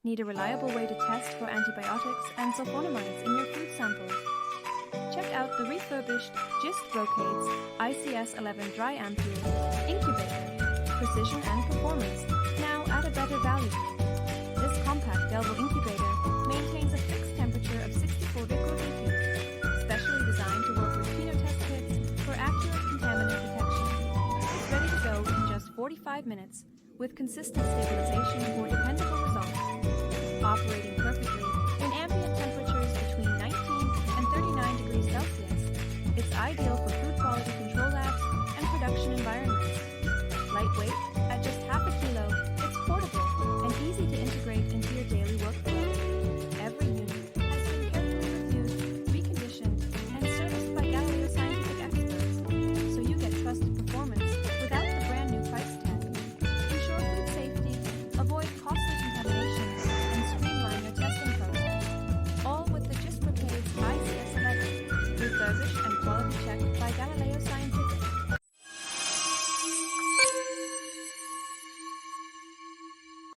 Need a reliable way to test for antibiotics and sulfonamides in your food samples? Check out the refurbished Gist-brocades ICS-11 dry ampule Incubator. Precision and performance, now at a better value. This compact Delvo Incubator maintains a fixed temperature of 64 degrees, specially designed to work with PinoTest kits for accurate contaminant detection. It's ready to go in just 45 minutes with consistent stabilization for dependable results. Operating perfectly in ambient temperatures between 19 and 39 degrees Celsius, it's ideal for food quality control